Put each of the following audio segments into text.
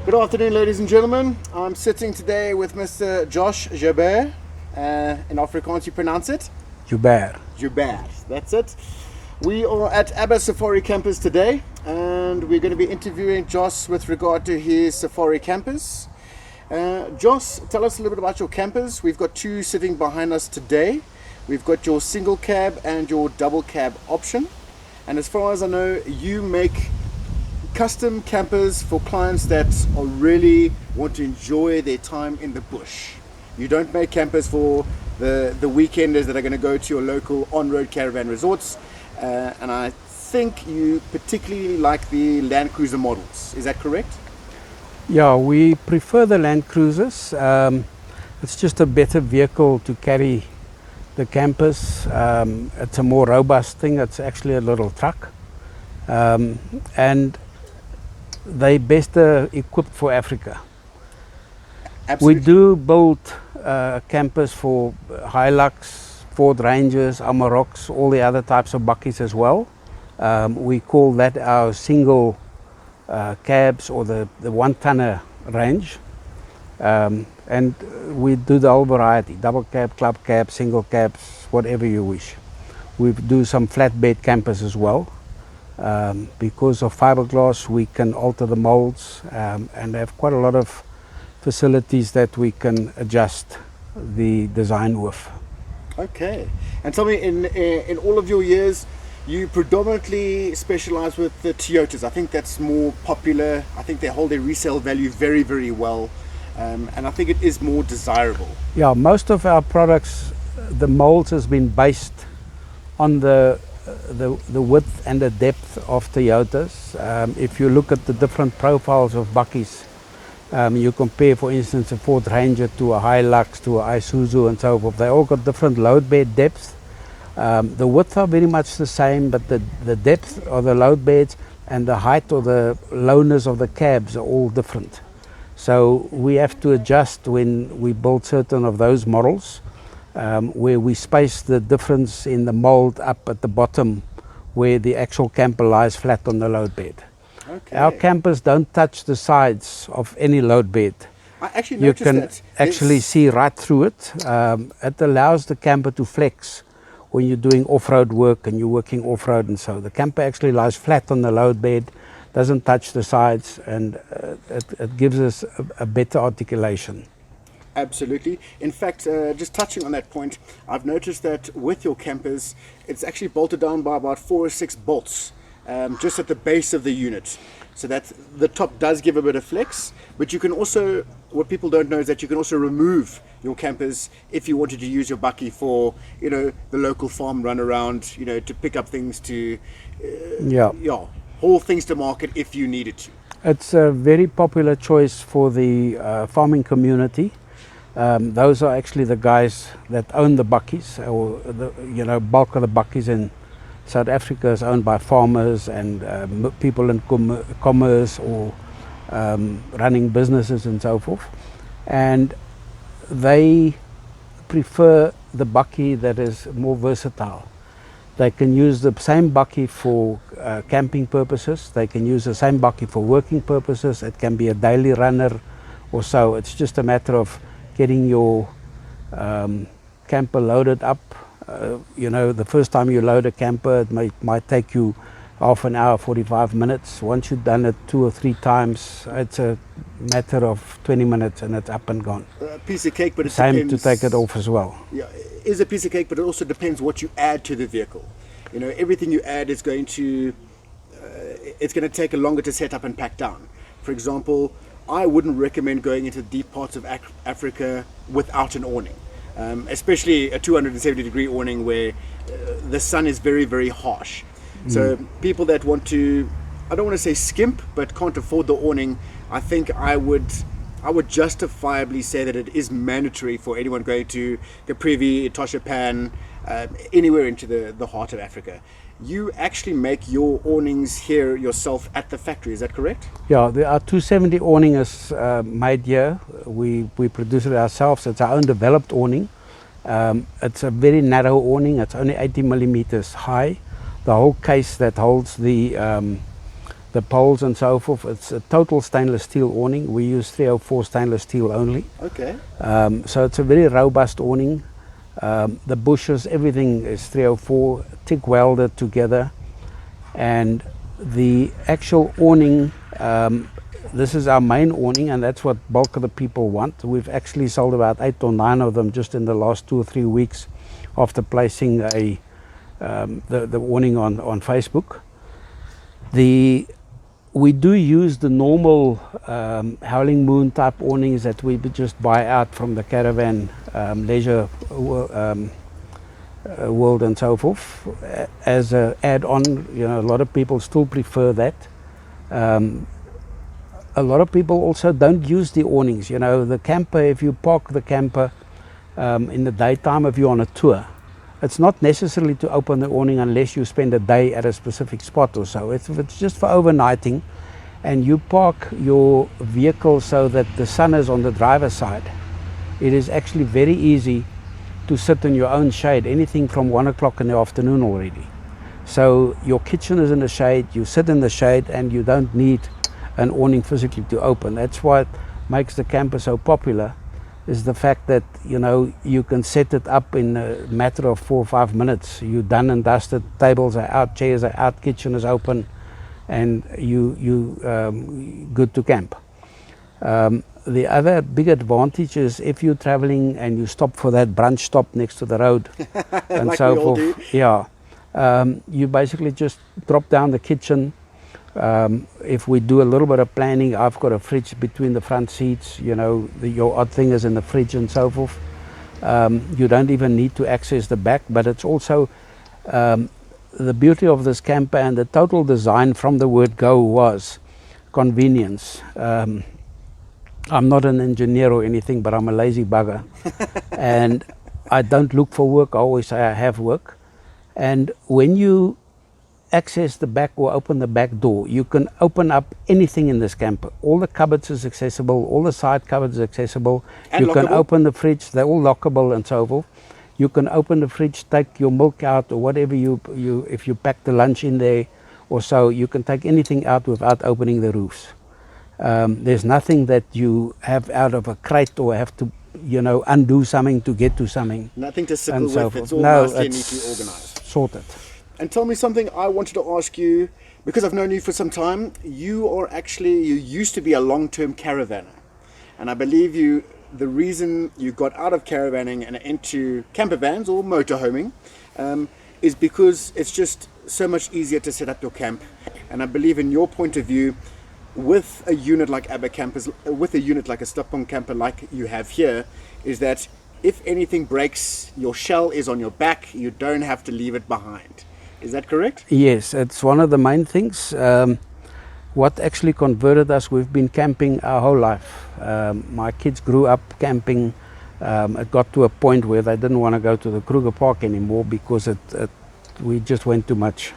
Good afternoon, ladies and gentlemen. I'm sitting today with Mr. Jos Joubert. In Afrikaans, you pronounce it? Joubert. Joubert, that's it. We are at ABBA Safari Campers today, and we're going to be interviewing Jos with regard to his Safari Campers. Jos, tell us a little bit about your campers. We've got two sitting behind us today. We've got your single cab and your double cab option. And as far as I know, you make custom campers for clients that are really want to enjoy their time in the bush. You don't make campers for the weekenders that are going to go to your local on-road caravan resorts. And I think you particularly like the Land Cruiser models. Is that correct? Yeah, we prefer the Land Cruisers. It's just a better vehicle to carry the campers. It's a more robust thing. It's actually a little truck. And they're best equipped for Africa. Absolutely. We do build campers for Hilux, Ford Rangers, Amaroks, all the other types of bakkies as well. We call that our single cabs or the one-tonner range. And we do the whole variety, double cab, club cab, single cabs, whatever you wish. We do some flatbed campers as well. Because of fiberglass, we can alter the molds and have quite a lot of facilities that we can adjust the design with. Okay. And tell me, in all of your years, you predominantly specialize with the Toyotas. I think that's more popular. I think they hold their resale value very, very well. And I think it is more desirable. Yeah, most of our products, the molds has been based on the width and the depth of Toyotas. If you look at the different profiles of bakkies, you compare, for instance, a Ford Ranger to a Hilux to a Isuzu and so forth. They all got different load bed depths. The width are very much the same, but the depth of the load beds and the height or the lowness of the cabs are all different. So we have to adjust when we build certain of those models. Where we space the difference in the mold up at the bottom where the actual camper lies flat on the load bed. Okay. Our campers don't touch the sides of any load bed. I actually noticed that. You can actually see right through it. It allows the camper to flex when you're doing off-road work and you're working off-road, and so the camper actually lies flat on the load bed, doesn't touch the sides, and it gives us a better articulation. Absolutely. In fact, just touching on that point, I've noticed that with your campers, it's actually bolted down by about 4 or 6 bolts just at the base of the unit. So that the top does give a bit of flex, but you can also, what people don't know is that you can also remove your campers if you wanted to use your bakkie for, the local farm run around, to pick up things to, haul things to market if you needed to. It's a very popular choice for the farming community. Those are actually the guys that own the bakkies, or the bulk of the bakkies in South Africa is owned by farmers and people in commerce or running businesses and so forth. And they prefer the bakkie that is more versatile. They can use the same bakkie for camping purposes. They can use the same bakkie for working purposes. It can be a daily runner or so. It's just a matter of getting your camper loaded up. The first time you load a camper, it might take you half an hour, 45 minutes. Once you've done it 2 or 3 times, it's a matter of 20 minutes and it's up and gone. A piece of cake, but it Same depends. to take it off as well. Yeah, it is a piece of cake, but it also depends what you add to the vehicle. Everything you add is going to, it's going to take a longer to set up and pack down. For example, I wouldn't recommend going into deep parts of Africa without an awning, especially a 270-degree awning where the sun is very, very harsh. So people that want to, I don't want to say skimp, but can't afford the awning, I think I would justifiably say that it is mandatory for anyone going to Caprivi, Toshapan, anywhere into the heart of Africa. You actually make your awnings here yourself at the factory, is that correct? Yeah, our 270 awning is made here. We produce it ourselves. It's our own developed awning. It's a very narrow awning. It's only 80 millimeters high. The whole case that holds the the poles and so forth. It's a total stainless steel awning. We use 304 stainless steel only. Okay. So it's a very robust awning. The bushes, everything is 304, TIG welded together. And the actual awning, this is our main awning, and that's what bulk of the people want. We've actually sold about 8 or 9 of them just in the last 2 or 3 weeks after placing the awning on Facebook. We do use the normal Howling Moon type awnings that we just buy out from the Caravan leisure world and so forth as an add-on. You know, a lot of people still prefer that. A lot of people also don't use the awnings. You know, the camper, if you park the camper in the daytime, if you're on a tour, it's not necessarily to open the awning unless you spend a day at a specific spot or so. If it's just for overnighting and you park your vehicle so that the sun is on the driver's side, it is actually very easy to sit in your own shade, anything from 1 o'clock in the afternoon already. So your kitchen is in the shade, you sit in the shade, and you don't need an awning physically to open. That's what makes the camper so popular, is the fact that, you know, you can set it up in a matter of 4 or 5 minutes. You're done and dusted, tables are out, chairs are out, kitchen is open, and you good to camp. The other big advantage is if you're traveling and you stop for that brunch stop next to the road and like so we all forth. do. Yeah, you basically just drop down the kitchen. If we do a little bit of planning, I've got a fridge between the front seats. You know, your odd thing is in the fridge and so forth. You don't even need to access the back, but it's also the beauty of this camper, and the total design from the word go was convenience. I'm not an engineer or anything, but I'm a lazy bugger. And I don't look for work. I always say I have work. And when you access the back or open the back door, you can open up anything in this camper. All the cupboards is accessible, all the side cupboards is accessible. And you lockable. can open the fridge, they're all lockable and so forth. You can open the fridge, take your milk out or whatever if you pack the lunch in there or so, you can take anything out without opening the roofs. There's nothing that you have out of a crate or have to, you know, undo something to get to something. Nothing to sickle and with. so forth. It's all No, nicely and it's neatly organized. sorted. And tell me something I wanted to ask you, because I've known you for some time. You used to be a long-term caravanner. And I believe the reason you got out of caravanning and into camper vans or motorhoming is because it's just so much easier to set up your camp. And I believe in your point of view, with a unit like ABBA Campers, with a unit like a stop-on camper like you have here, is that if anything breaks, your shell is on your back, you don't have to leave it behind. Is that correct? Yes, it's one of the main things. What actually converted us, we've been camping our whole life. My kids grew up camping. It got to a point where they didn't want to go to the Kruger Park anymore because we just went too much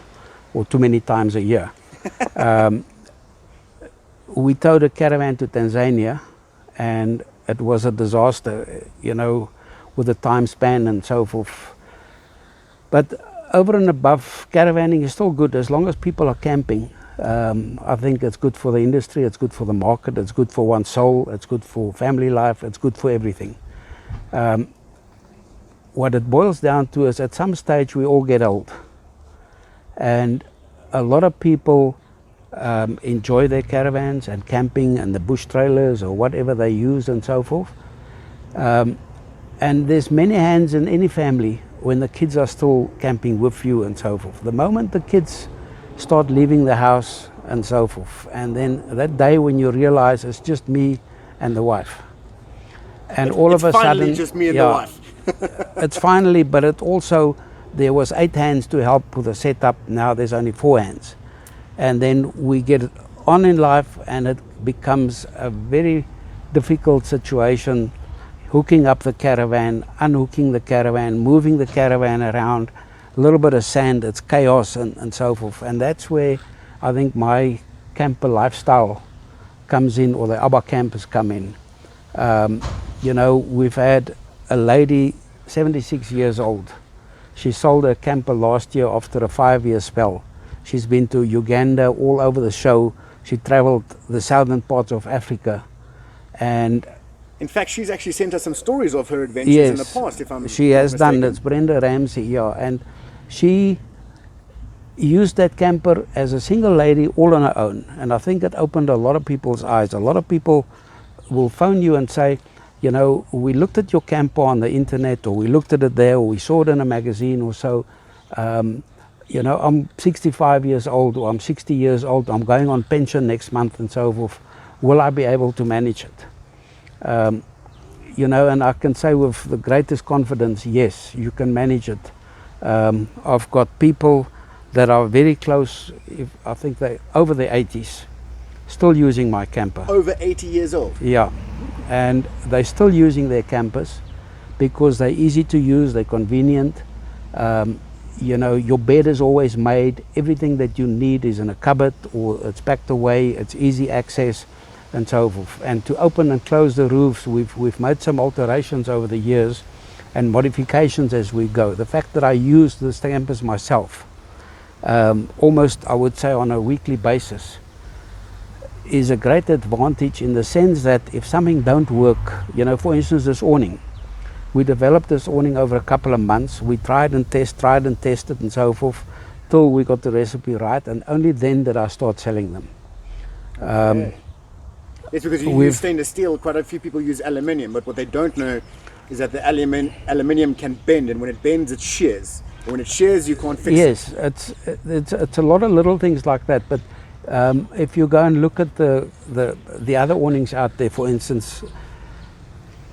or too many times a year. We towed a caravan to Tanzania and it was a disaster, you know, with the time span and so forth. But over and above, caravanning is still good as long as people are camping. I think it's good for the industry, it's good for the market, it's good for one's soul, it's good for family life, it's good for everything. What it boils down to is at some stage we all get old. And a lot of people enjoy their caravans and camping and the bush trailers or whatever they use and so forth. And there's many hands in any family when the kids are still camping with you and so forth. The moment the kids start leaving the house and so forth, and then that day when you realize it's just me and the wife, and all of a sudden it's finally just me and the wife. it's finally, but it also, there was 8 hands to help with the setup, now there's only 4 hands, and then we get on in life and it becomes a very difficult situation, hooking up the caravan, unhooking the caravan, moving the caravan around, a little bit of sand, it's chaos and so forth. And that's where I think my camper lifestyle comes in, or the ABBA Campers come in. You know, we've had a lady, 76 years old. She sold her camper last year after a 5-year spell. She's been to Uganda, all over the show. She traveled the southern parts of Africa. And in fact, she's actually sent us some stories of her adventures yes, in the past, if I'm she not has done. mistaken. It's Brenda Ramsey, yeah. And she used that camper as a single lady all on her own. And I think it opened a lot of people's eyes. A lot of people will phone you and say, you know, we looked at your camper on the internet, or we looked at it there, or we saw it in a magazine or so. You know, I'm 65 years old, or I'm 60 years old, I'm going on pension next month and so forth. Will I be able to manage it? You know, and I can say with the greatest confidence, yes, you can manage it. I've got people that are very close, I think they're over their 80s, still using my camper. Over 80 years old? Yeah, and they're still using their campers because they're easy to use, they're convenient. You know, your bed is always made, everything that you need is in a cupboard or it's packed away, it's easy access and so forth. And to open and close the roofs, we've made some alterations over the years and modifications as we go. The fact that I use the campers myself, almost I would say on a weekly basis, is a great advantage in the sense that if something don't work, you know, for instance this awning, we developed this awning over a couple of months. We tried and tested and so forth till we got the recipe right, and only then did I start selling them. Okay. It's because you use stainless steel. Quite a few people use aluminium, but what they don't know is that the aluminium can bend, and when it bends it shears. And when it shears you can't fix it. Yes, it's a lot of little things like that, but if you go and look at the other awnings out there, for instance,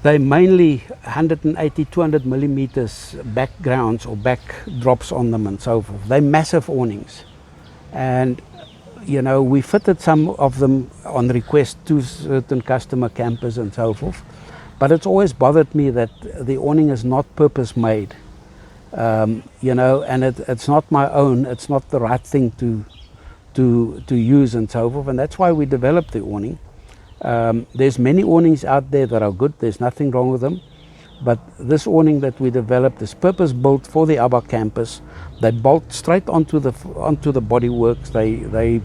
they mainly 180, 200 millimeters backgrounds or backdrops on them and so forth. They're massive awnings. And, you know, we fitted some of them on request to certain customer campers and so forth. But it's always bothered me that the awning is not purpose made. You know, and it's not my own, it's not the right thing to use and so forth. And that's why we developed the awning. There's many awnings out there that are good, there's nothing wrong with them, but this awning that we developed is purpose built for the ABBA campers. They bolt straight onto the bodyworks. They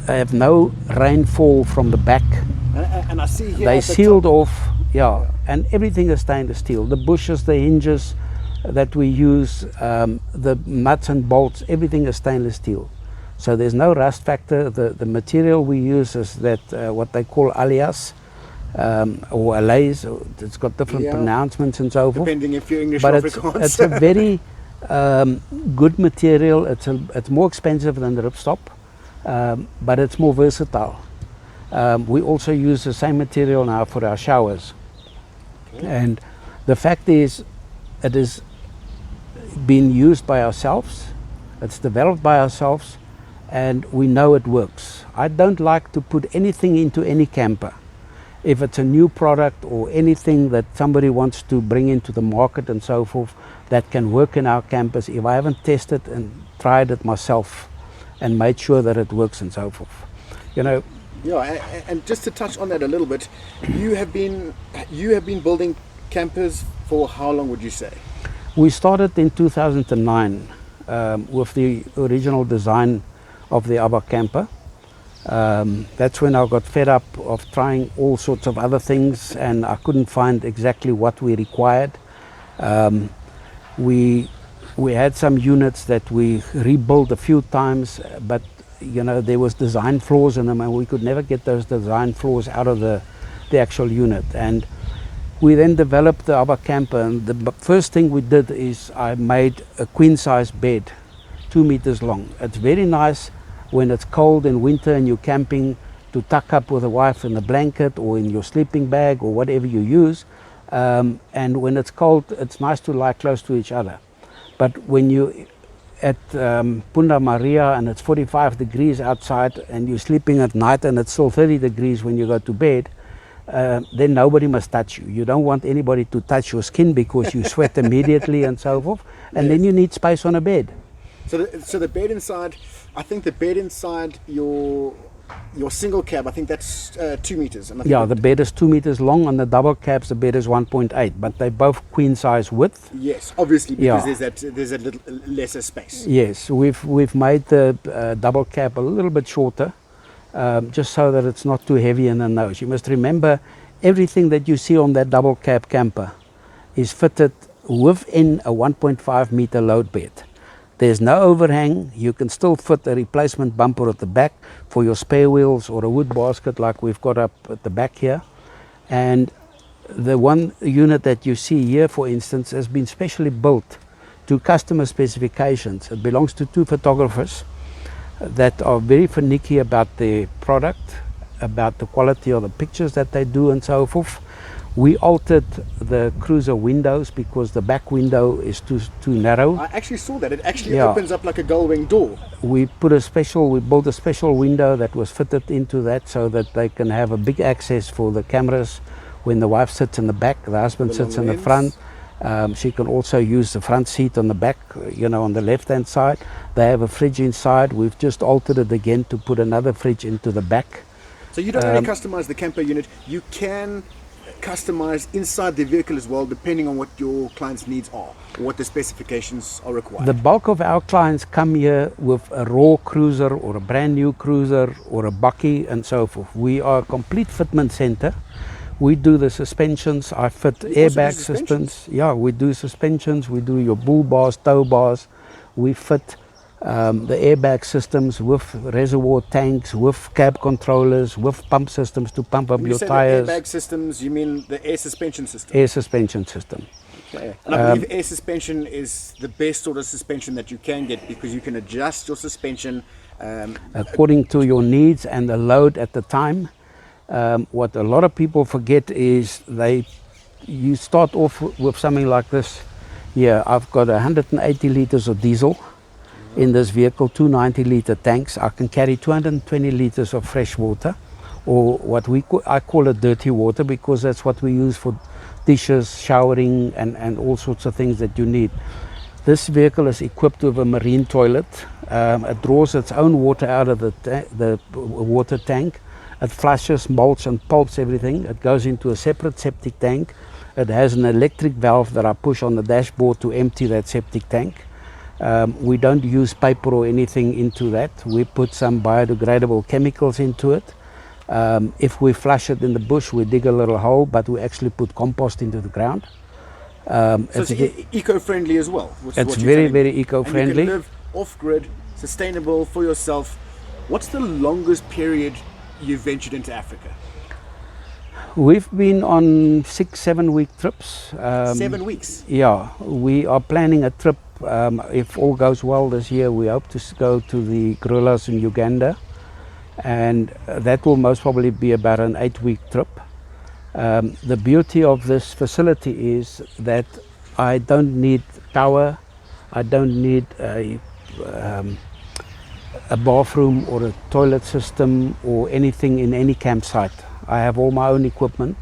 have no rainfall from the back. And I see here they sealed off, yeah, and everything is stainless steel. The bushes, the hinges that we use, the nuts and bolts, everything is stainless steel. So there's no rust factor. The material we use is that what they call alias or alays. It's got different pronouncements and so forth. Depending if you're English but or Afrikaans. It's a very good material. It's more expensive than the ripstop, but it's more versatile. We also use the same material now for our showers. Okay. And the fact is, it is being used by ourselves. It's developed by ourselves. And we know it works. I don't like to put anything into any camper. If it's a new product or anything that somebody wants to bring into the market and so forth that can work in our campers, if I haven't tested and tried it myself and made sure that it works and so forth, you know. Yeah, and just to touch on that a little bit, you have been building campers for how long would you say? We started in 2009 with the original design of the ABBA camper. That's when I got fed up of trying all sorts of other things and I couldn't find exactly what we required. We had some units that we rebuilt a few times, but you know, there was design flaws in them and we could never get those design flaws out of the actual unit. And we then developed the ABBA camper, and the first thing we did is I made a queen size bed, 2 meters long. It's very nice when it's cold in winter and you're camping to tuck up with a wife in a blanket or in your sleeping bag or whatever you use. And when it's cold, it's nice to lie close to each other. But when you at Punda Maria and it's 45 degrees outside and you're sleeping at night and it's still 30 degrees when you go to bed, then nobody must touch you. You don't want anybody to touch your skin because you sweat immediately and so forth. And then you need space on a bed. So the bed inside, I think the bed inside your your single cab, I think that's 2 meters. And I think Yeah, the bed is 2 meters long. On the double cabs, the bed is 1.8, but they're both queen size width. yes, obviously, because Yeah. there's a little lesser space. Yes, we've made the double cab a little bit shorter, just so that it's not too heavy in the nose. You must remember, everything that you see on that double cab camper is fitted within a 1.5 meter load bed. There's no overhang. You can still fit a replacement bumper at the back for your spare wheels, or a wood basket like we've got up at the back here. And the one unit that you see here, for instance, has been specially built to customer specifications. It belongs to 2 photographers that are very finicky about the product, about the quality of the pictures that they do and so forth. We altered the cruiser windows because the back window is too narrow. I actually saw that. It actually Yeah. opens up like a gull-wing door. We built a special window that was fitted into that so that they can have a big access for the cameras when the wife sits in the back, the husband The sits long in the lens. front. She can also use the front seat on the back, on the left hand side. They have a fridge inside. We've just altered it again to put another fridge into the back. So you don't only customize the camper unit, you can customize inside the vehicle as well, depending on what your client's needs are, or what the specifications are required. The bulk of our clients come here with a raw cruiser or a brand new cruiser or a bakkie and so forth. We are a complete fitment center. We do the suspensions. I fit You also do airbag suspensions? systems. Yeah, we do suspensions. We do your bull bars, tow bars. We fit the airbag systems with reservoir tanks, with cab controllers, with pump systems to pump up When you your say tires. the airbag systems, you mean the air suspension system? Air suspension system. Okay. And I believe air suspension is the best sort of suspension that you can get, because you can adjust your suspension. According to your needs and the load at the time. What a lot of people forget is you start off with something like this. Yeah, I've got 180 liters of diesel in this vehicle, 290 liter tanks. I can carry 220 liters of fresh water, or what I call it dirty water, because that's what we use for dishes, showering, and all sorts of things that you need. This vehicle is equipped with a marine toilet. It draws its own water out of the water tank. It flushes, molds and pulps everything. It goes into a separate septic tank. It has an electric valve that I push on the dashboard to empty that septic tank. We don't use paper or anything into that. We put some biodegradable chemicals into it. If we flush it in the bush, we dig a little hole, but we actually put compost into the ground. So it's eco-friendly as well. Which is It's what you're very, telling me. very eco-friendly. And you can live off-grid, sustainable for yourself. What's the longest period you've ventured into Africa? We've been on 6-7 week trips. 7 weeks. Yeah, we are planning a trip. If all goes well this year, we hope to go to the gorillas in Uganda, and that will most probably be about an 8-week trip. The beauty of this facility is that I don't need power, I don't need a bathroom or a toilet system or anything in any campsite. I have all my own equipment.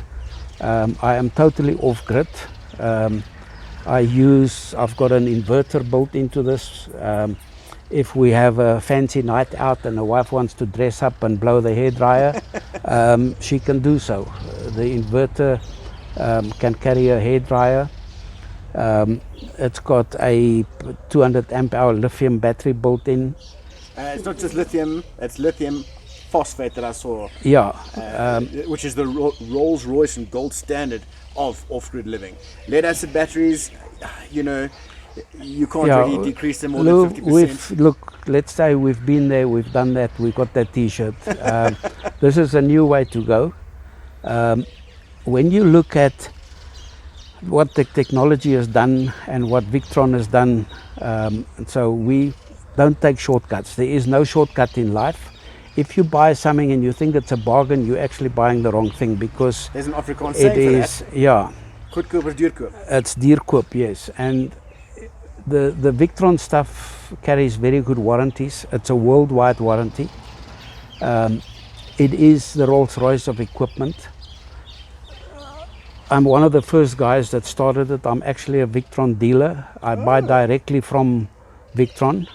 I am totally off-grid. I've got an inverter built into this. If we have a fancy night out and the wife wants to dress up and blow the hairdryer, she can do so. The inverter can carry a hairdryer. It's got a 200 amp hour lithium battery built in. It's not just lithium, it's lithium phosphate that I saw. Yeah. Which is the Rolls-Royce and gold standard of off-grid living. Lead acid batteries, you can't really decrease them more than 50%. Look, let's say we've been there, we've done that, we got that t-shirt. This is a new way to go. When you look at what the technology has done and what Victron has done, so we don't take shortcuts. There is no shortcut in life. If you buy something and you think it's a bargain, you're actually buying the wrong thing, because there's an Afrikaans saying for that. Yeah. Goedkoop is duurkoop. It's duurkoop, yes. And the Victron stuff carries very good warranties. It's a worldwide warranty. It is the Rolls-Royce of equipment. I'm one of the first guys that started it. I'm actually a Victron dealer. I buy directly from Victron.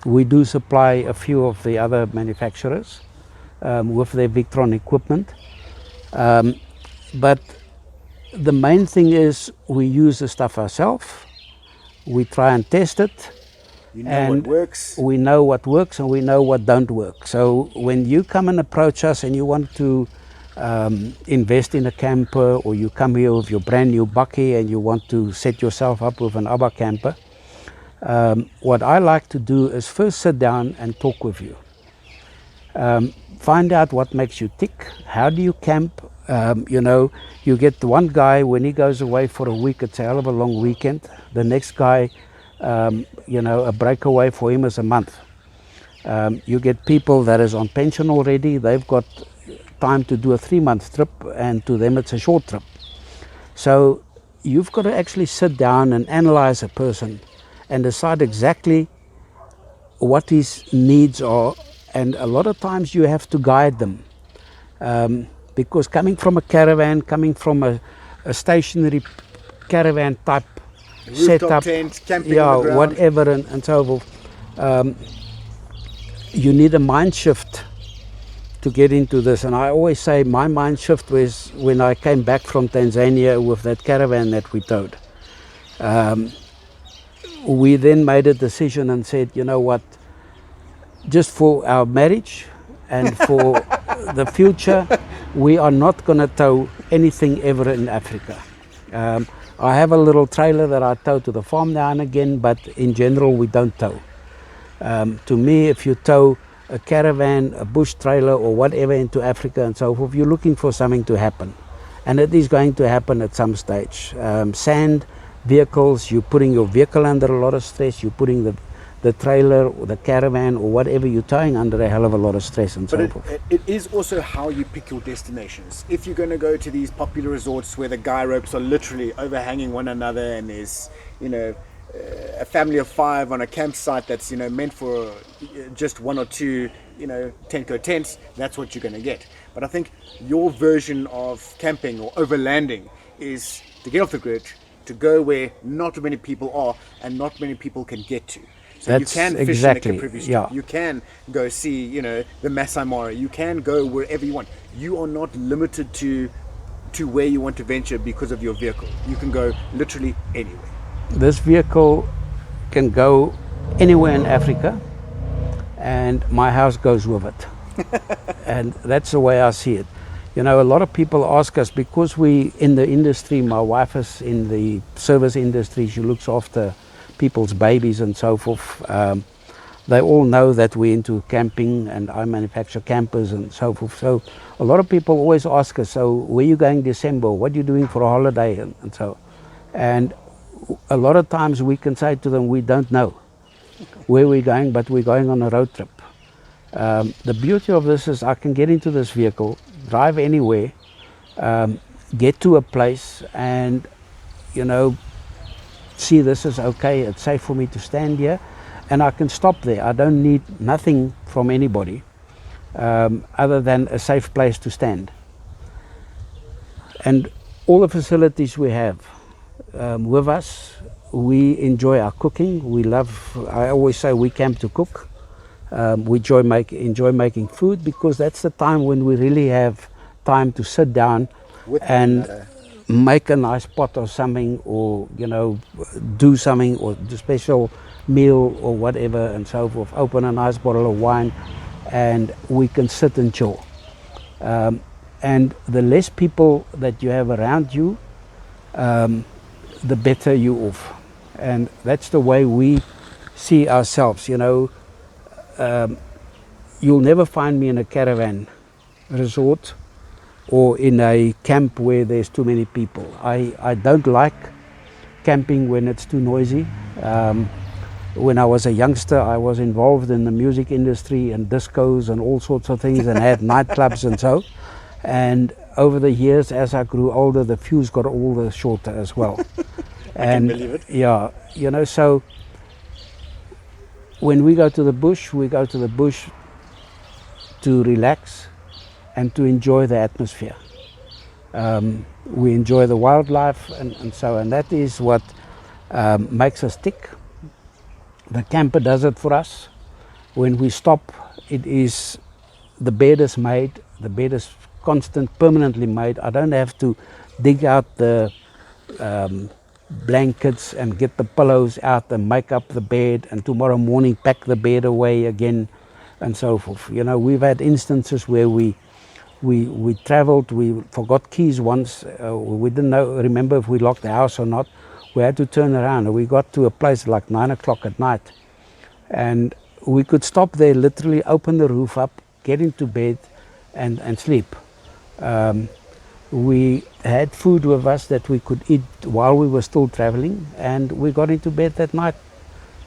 We do supply a few of the other manufacturers with their Victron equipment. But the main thing is we use the stuff ourselves. We try and test it. You know what works. We know what works and we know what don't work. So when you come and approach us and you want to invest in a camper, or you come here with your brand new bakkie and you want to set yourself up with an ABBA camper, what I like to do is first sit down and talk with you. Find out what makes you tick. How do you camp? You get one guy, when he goes away for a week, it's a hell of a long weekend. The next guy, a breakaway for him is a month. You get people that is on pension already. They've got time to do a 3-month trip, and to them it's a short trip. So you've got to actually sit down and analyze a person and decide exactly what his needs are, and a lot of times you have to guide them, because coming from a caravan, coming from a stationary caravan type setup, tent, camping on the ground, whatever, and so forth, you need a mind shift to get into this. And I always say my mind shift was when I came back from Tanzania with that caravan that we towed. We then made a decision and said, you know what, just for our marriage and for the future, we are not going to tow anything ever in Africa. I have a little trailer that I tow to the farm now and again, but in general we don't tow. To me, if you tow a caravan, a bush trailer or whatever into Africa and so forth, you're looking for something to happen. And it is going to happen at some stage. Sand vehicles, you're putting your vehicle under a lot of stress, you're putting the trailer or the caravan or whatever you're towing under a hell of a lot of stress and so forth. It is also how you pick your destinations. If you're going to go to these popular resorts where the guy ropes are literally overhanging one another, and there's, a family of 5 on a campsite that's, meant for just 1 or 2, Tenko tents, that's what you're going to get. But I think your version of camping or overlanding is to get off the grid, to go where not many people are and not many people can get to. So That's you can fish exactly, in the Caprivi Strip. yeah. You can go see, the Masai Mara. You can go wherever you want. You are not limited to where you want to venture because of your vehicle. You can go literally anywhere. This vehicle can go anywhere in Africa, and my house goes with it. And that's the way I see it. A lot of people ask us, because we in the industry, my wife is in the service industry, she looks after people's babies and so forth. They all know that we're into camping and I manufacture campers and so forth. So a lot of people always ask us, so where are you going December? What are you doing for a holiday? And so, and a lot of times we can say to them, we don't know where we're going, but we're going on a road trip. The beauty of this is I can get into this vehicle, drive anywhere, get to a place and, see this is okay, it's safe for me to stand here, and I can stop there. I don't need nothing from anybody other than a safe place to stand. And all the facilities we have with us, we enjoy our cooking. We love, I always say we camp to cook. We enjoy making food, because that's the time when we really have time to sit down and make a nice pot or something, or do something, or do special meal or whatever and so forth. Open a nice bottle of wine and we can sit and chill. And the less people that you have around you, the better you're off. And that's the way we see ourselves. You'll never find me in a caravan resort or in a camp where there's too many people. I don't like camping when it's too noisy. When I was a youngster, I was involved in the music industry and discos and all sorts of things, and had nightclubs and so. And over the years, as I grew older, the fuse got all the shorter as well. And I can believe it. Yeah, so when we go to the bush to relax and to enjoy the atmosphere. We enjoy the wildlife and so, and that is what makes us tick. The camper does it for us. When we stop, it is the bed is made, the bed is constant, permanently made. I don't have to dig out the blankets and get the pillows out and make up the bed, and tomorrow morning pack the bed away again and so forth. You know, we've had instances where we traveled, we forgot keys once, we didn't remember if we locked the house or not. We had to turn around, and we got to a place like 9 o'clock at night, and we could stop there, literally open the roof up, get into bed and sleep. We had food with us that we could eat while we were still traveling, and we got into bed that night,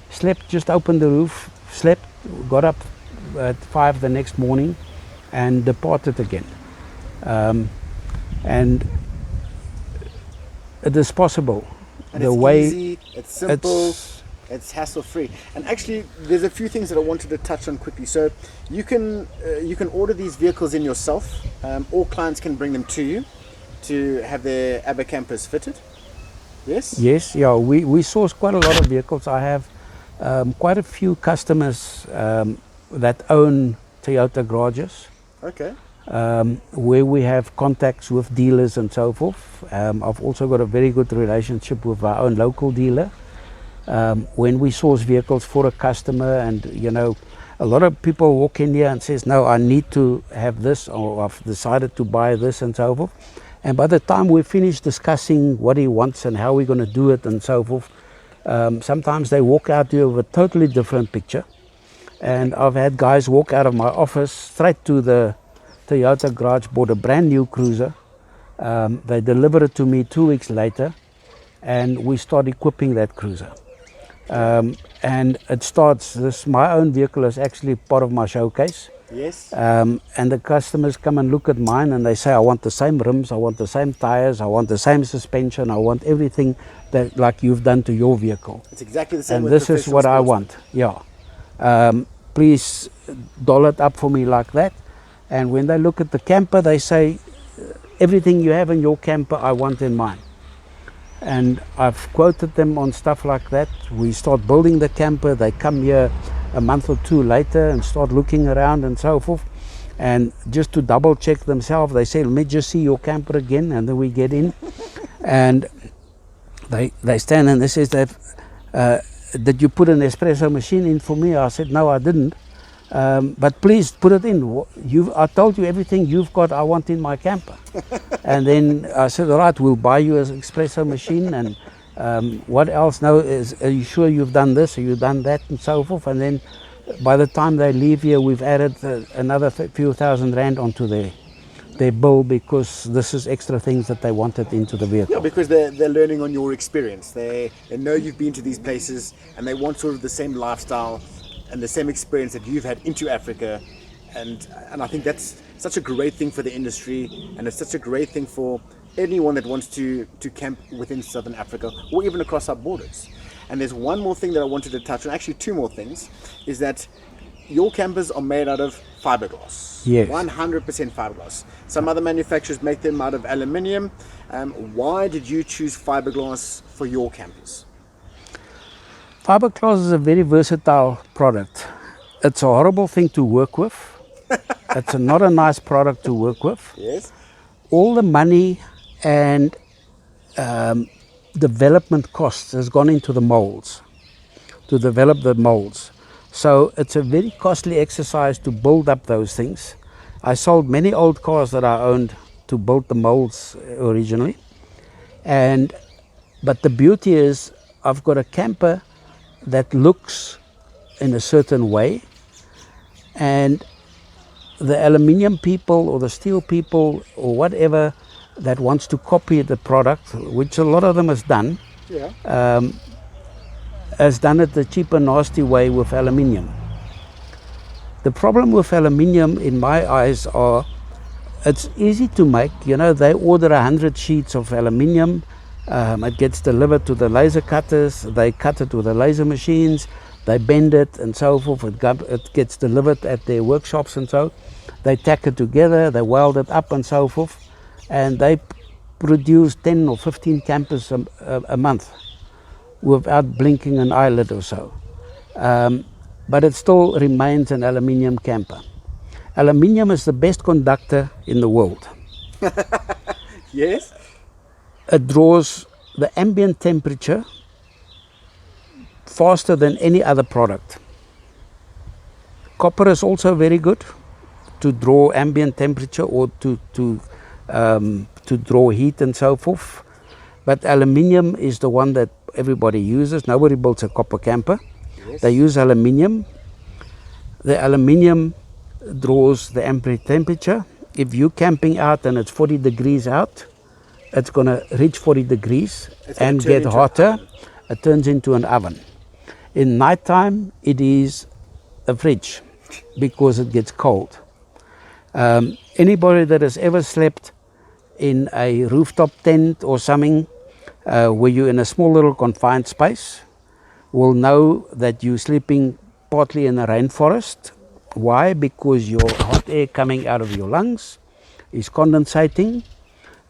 slept, just opened the roof, slept, got up at 5 the next morning and departed again. And it is possible. And the it's way easy, it's simple, it's hassle-free. And actually, there's a few things that I wanted to touch on quickly. So you can order these vehicles in yourself, or clients can bring them to you to have their ABBA Campers fitted. Yes? Yes, yeah, we source quite a lot of vehicles. I have quite a few customers that own Toyota garages. Okay. Where we have contacts with dealers and so forth. I've also got a very good relationship with our own local dealer. When we source vehicles for a customer, and you know, a lot of people walk in here and says, no, I need to have this, or I've decided to buy this and so forth. And by the time we finish discussing what he wants and how we're going to do it and so forth, sometimes they walk out here with a totally different picture. And I've had guys walk out of my office straight to the Toyota garage, bought a brand new cruiser. They deliver it to me 2 weeks later, and we start equipping that cruiser. And it starts, my own vehicle is actually part of my showcase. Yes. And the customers come and look at mine, and they say, I want the same rims, I want the same tires, I want the same suspension, I want everything that like you've done to your vehicle. It's exactly the same. And with this is what I want. Yeah. Please doll it up for me like that. And when they look at the camper, they say, everything you have in your camper, I want in mine. And I've quoted them on stuff like that. We start building the camper, they come here a month or two later and start looking around and so forth. And just to double check themselves, they say, let me just see your camper again. And then we get in, and they stand and they say, did you put an espresso machine in for me? I said, no, I didn't. But please put it in. I told you everything you've got, I want in my camper. And then I said, all right, we'll buy you an espresso machine. And what else now? Are you sure you've done this? Or you've done that? And so forth. And then by the time they leave here, we've added another few $1,000 onto their bill, because this is extra things that they wanted into the vehicle. Yeah, because they're learning on your experience. They know you've been to these places, and they want sort of the same lifestyle and the same experience that you've had into Africa. And I think that's such a great thing for the industry, and it's such a great thing for anyone that wants to camp within Southern Africa or even across our borders. And there's one more thing that I wanted to touch on, actually two more things, is that your campers are made out of fiberglass. Yes. 100% fiberglass. Some other manufacturers make them out of aluminium. Why did you choose fiberglass for your campers? Fiberglass is a very versatile product. It's a horrible thing to work with. It's not a nice product to work with. Yes. All the money and development costs has gone into the molds, to develop the molds. So it's a very costly exercise to build up those things. I sold many old cars that I owned to build the molds originally. But the beauty is, I've got a camper that looks in a certain way, and the aluminium people or the steel people or whatever that wants to copy the product, which a lot of them has done, has done it the cheap and nasty way with aluminium. The problem with aluminium in my eyes are, it's easy to make. You know, they order 100 sheets of aluminium, it gets delivered to the laser cutters, they cut it with the laser machines, they bend it and so forth, it gets delivered at their workshops and so. They tack it together, they weld it up and so forth, and they produce 10 or 15 campers a month without blinking an eyelid or so. but it still remains an aluminium camper. Aluminium is the best conductor in the world. Yes. It draws the ambient temperature faster than any other product. Copper is also very good to draw ambient temperature or to draw heat and so forth. But aluminium is the one that everybody uses. Nobody builds a copper camper. Yes. They use aluminium. The aluminium draws the ambient temperature. If you're camping out and it's 40 degrees out, it's going to reach 40 degrees and get hotter. It turns into an oven. In nighttime, it is a fridge because it gets cold. Anybody that has ever slept in a rooftop tent or something where you're in a small little confined space will know that you're sleeping partly in a rainforest. Why? Because your hot air coming out of your lungs is condensating,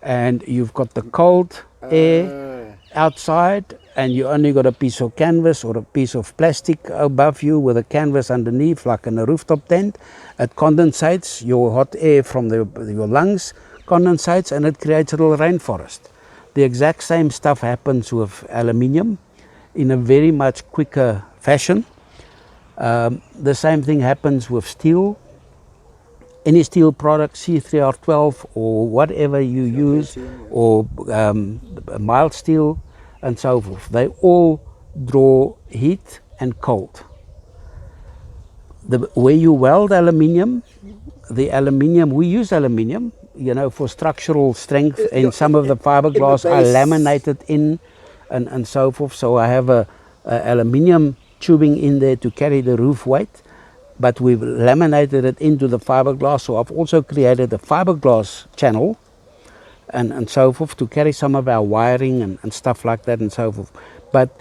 and you've got the cold air outside, and you only got a piece of canvas or a piece of plastic above you with a canvas underneath, like in a rooftop tent. It condensates your hot air from your lungs, condensates, and it creates a little rainforest. The exact same stuff happens with aluminium in a very much quicker fashion. The same thing happens with steel. Any steel product, C3R12 or whatever you use, or mild steel and so forth, they all draw heat and cold. Where you weld aluminium, the aluminium, we use aluminium, for structural strength. In some of the fiberglass are laminated in and so forth. So I have a aluminium tubing in there to carry the roof weight, but we've laminated it into the fiberglass. So I've also created a fiberglass channel and so forth to carry some of our wiring and stuff like that and so forth. But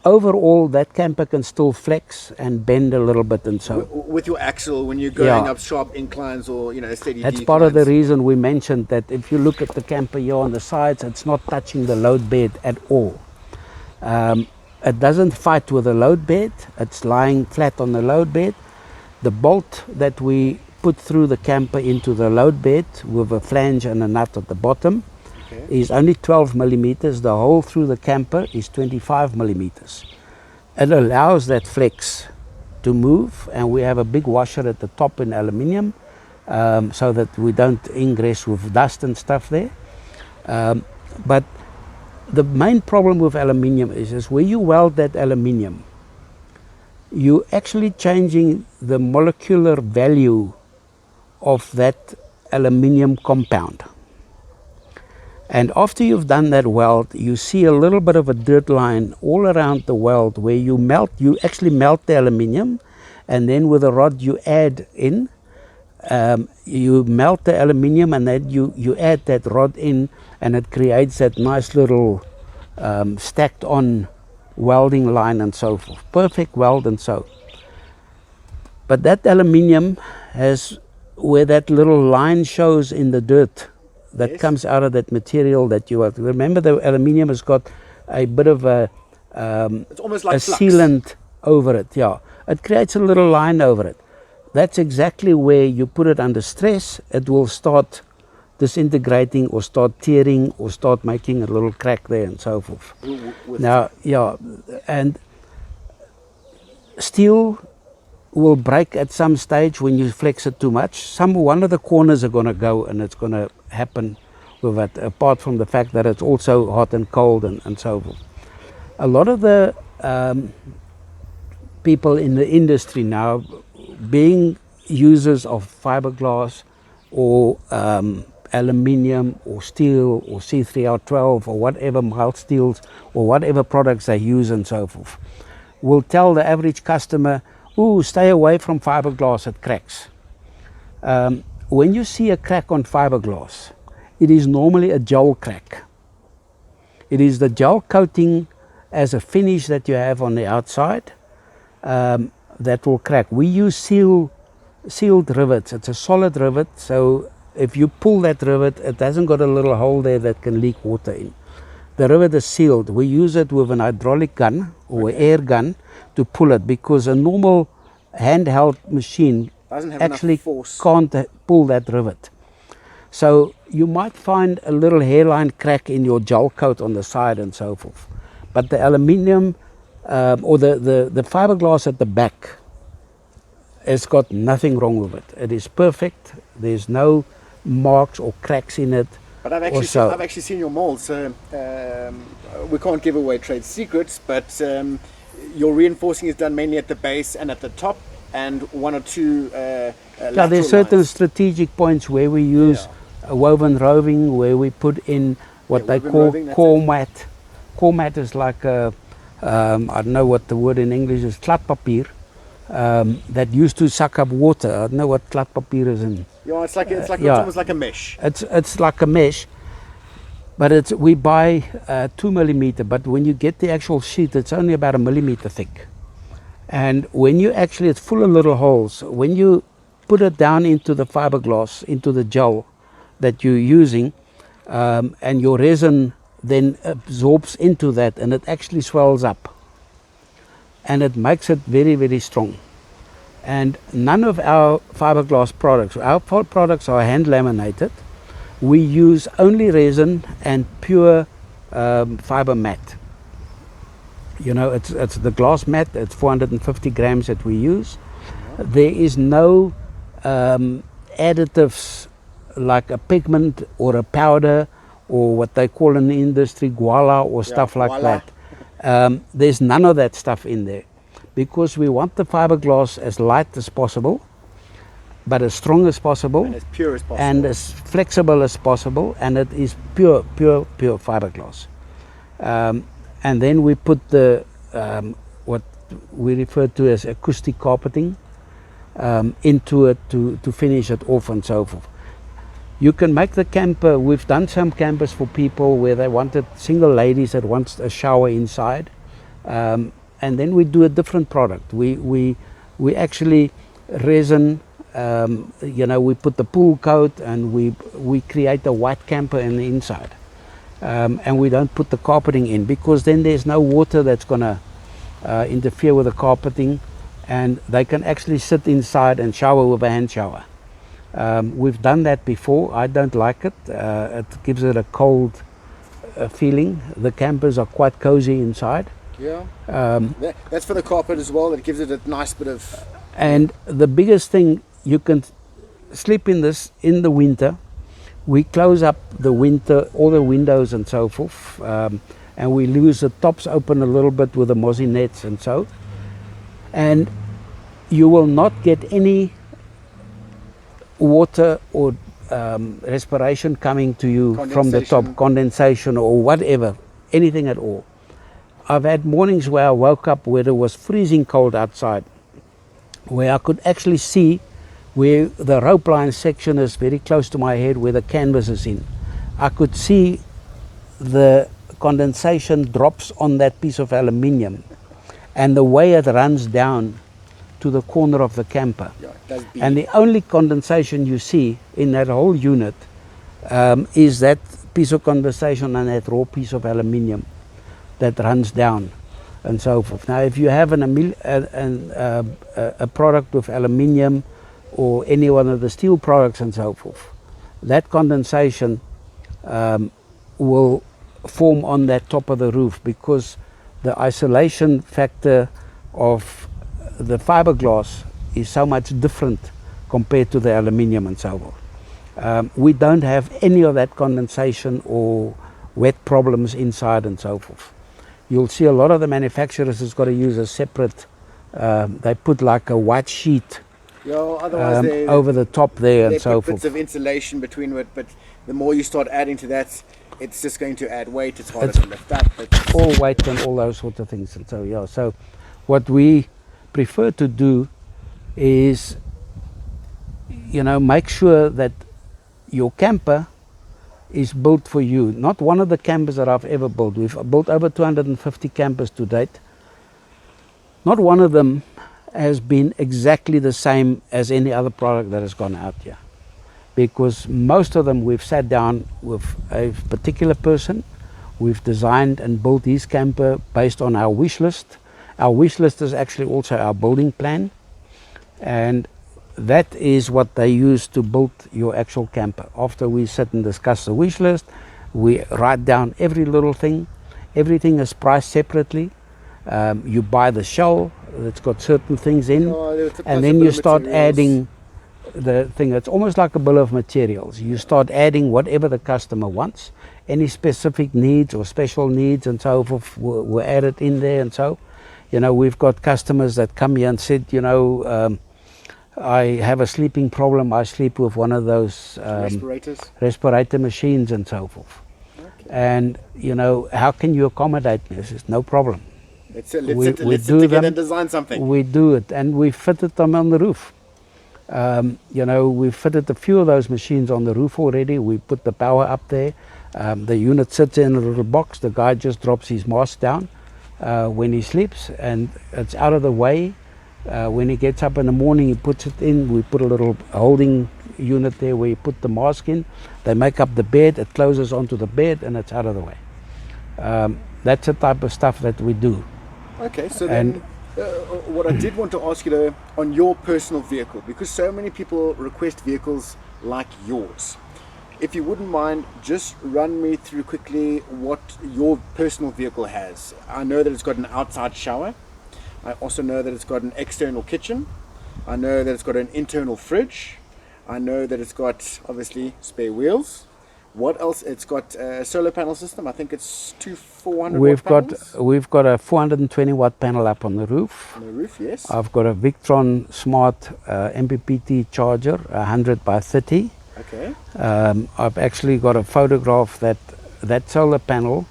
overall, that camper can still flex and bend a little bit and so. With your axle, when you're going up sharp inclines or steady That's declines. part of the reason we mentioned that if you look at the camper here on the sides, it's not touching the load bed at all. It doesn't fight with the load bed. It's lying flat on the load bed. The bolt that we put through the camper into the load bed with a flange and a nut at the bottom is only 12 millimeters. The hole through the camper is 25 millimeters. It allows that flex to move, and we have a big washer at the top in aluminium so that we don't ingress with dust and stuff there. But the main problem with aluminium is where you weld that aluminium, you're actually changing the molecular value of that aluminium compound. And after you've done that weld, you see a little bit of a dirt line all around the weld where you actually melt the aluminium, and then with a rod you add in, you melt the aluminium, and then you add that rod in, and it creates that nice little stacked on welding line and so forth. Perfect weld and so. But that aluminium has, where that little line shows in the dirt that comes out of that material that you have. Remember, the aluminium has got a bit of a it's almost like a sealant over it. Yeah, it creates a little line over it. That's exactly where you put it under stress, it will start disintegrating or start tearing or start making a little crack there and so forth. Now, yeah, and steel will break at some stage when you flex it too much. One of the corners are going to go, and it's going to happen with it, apart from the fact that it's also hot and cold and so forth. A lot of the people in the industry now, being users of fiberglass or aluminium or steel or C3R12 or whatever mild steels or whatever products they use and so forth, will tell the average customer, "Ooh, stay away from fiberglass, it cracks." When you see a crack on fiberglass, it is normally a gel crack. It is the gel coating as a finish that you have on the outside that will crack. We use sealed rivets. It's a solid rivet, so if you pull that rivet, it hasn't got a little hole there that can leak water in. The rivet is sealed. We use it with an hydraulic gun or air gun to pull it, because a normal handheld machine Doesn't have actually enough force. can't pull that rivet. So you might find a little hairline crack in your gel coat on the side and so forth. But the aluminium or the fiberglass at the back has got nothing wrong with it. It is perfect. There's no marks or cracks in it. But I've actually seen your molds. So we can't give away trade secrets, but your reinforcing is done mainly at the base and at the top, and one or two. Yeah, there's certain strategic points where we use woven roving, where we put in what they call core mat. Core mat is like I don't know what the word in English is, kladpapier, that used to suck up water. I don't know what kladpapier is in. Yeah, it's almost like a mesh. It's like a mesh, but we buy 2 millimeter. But when you get the actual sheet, it's only about 1 millimeter thick. And when you actually, it's full of little holes. When you put it down into the fiberglass, into the gel that you're using, and your resin then absorbs into that, and it actually swells up, and it makes it very, very strong. And none of our fiberglass products, our products are hand laminated. We use only resin and pure fiber mat. You know, it's the glass mat. It's 450 grams that we use. There is no additives like a pigment or a powder or what they call in the industry guala or stuff like that. There's none of that stuff in there, because we want the fiberglass as light as possible, but as strong as possible, and as pure as possible, and as flexible as possible, and it is pure fiberglass. And then we put the what we refer to as acoustic carpeting into it to finish it off and so forth. You can make the camper. We've done some campers for people where they wanted single ladies that wants a shower inside, and then we do a different product. We actually resin. You know, we put the pool coat, and we create a white camper in the inside, and we don't put the carpeting in, because then there's no water that's gonna interfere with the carpeting, and they can actually sit inside and shower with a hand shower. We've done that before. I don't like it. It gives it a cold feeling. The campers are quite cozy inside. Yeah. That's for the carpet as well. It gives it a nice bit of. And the biggest thing, you can sleep in this in the winter. We close up the winter, all the windows and so forth, and we leave the tops open a little bit with the mozzie nets and so. And you will not get any water or respiration coming to you from the top, condensation or whatever, anything at all. I've had mornings where I woke up where it was freezing cold outside, where I could actually see where the rope line section is very close to my head, where the canvas is in. I could see the condensation drops on that piece of aluminium, and the way it runs down to the corner of the camper. And the only condensation you see in that whole unit is that piece of condensation on that raw piece of aluminium that runs down and so forth. Now, if you have a product with aluminium or any one of the steel products and so forth, that condensation will form on that top of the roof, because the isolation factor of the fiberglass is so much different compared to the aluminium and so on. We don't have any of that condensation or wet problems inside and so forth. You'll see a lot of the manufacturers has got to use a separate, they put like a white sheet over the top there and so forth. Bits of insulation between it, but the more you start adding to that, it's just going to add weight. It's harder to lift up. All weight and all those sorts of things. And so, yeah, so what we prefer to do is, you know, make sure that your camper is built for you. Not one of the campers that I've ever built. We've built over 250 campers to date. Not one of them has been exactly the same as any other product that has gone out here, because most of them we've sat down with a particular person. We've designed and built his camper based on our wish list. Our wish list is actually also our building plan. And that is what they use to build your actual camper. After we sit and discuss the wish list, we write down every little thing. Everything is priced separately. You buy the shell that's got certain things in, and then you start adding the thing. It's almost like a bill of materials. You start adding whatever the customer wants. Any specific needs or special needs and so forth were added in there. And so, you know, we've got customers that come here and said, you know, I have a sleeping problem. I sleep with one of those respirator machines and so forth. Okay. And, you know, how can you accommodate me? This is no problem. Let's sit together and design something. We do it, and we fitted them on the roof. You know, we fitted a few of those machines on the roof already. We put the power up there. The unit sits in a little box. The guy just drops his mask down when he sleeps, and it's out of the way. When he gets up in the morning, he puts it in. We put a little holding unit there where you put the mask in. They make up the bed. It closes onto the bed, and it's out of the way. That's the type of stuff that we do. Okay, so then what I did want to ask you though, on your personal vehicle, because so many people request vehicles like yours, if you wouldn't mind, just run me through quickly what your personal vehicle has. I know that it's got an outside shower. I also know that it's got an external kitchen. I know that it's got an internal fridge. I know that it's got, obviously, spare wheels. What else? It's got a solar panel system. I think it's 400 watt panels. We've got a 420 watt panel up on the roof. On the roof, yes. I've got a Victron Smart MPPT charger, 100 by 30. Okay. I've actually got a photograph that solar panel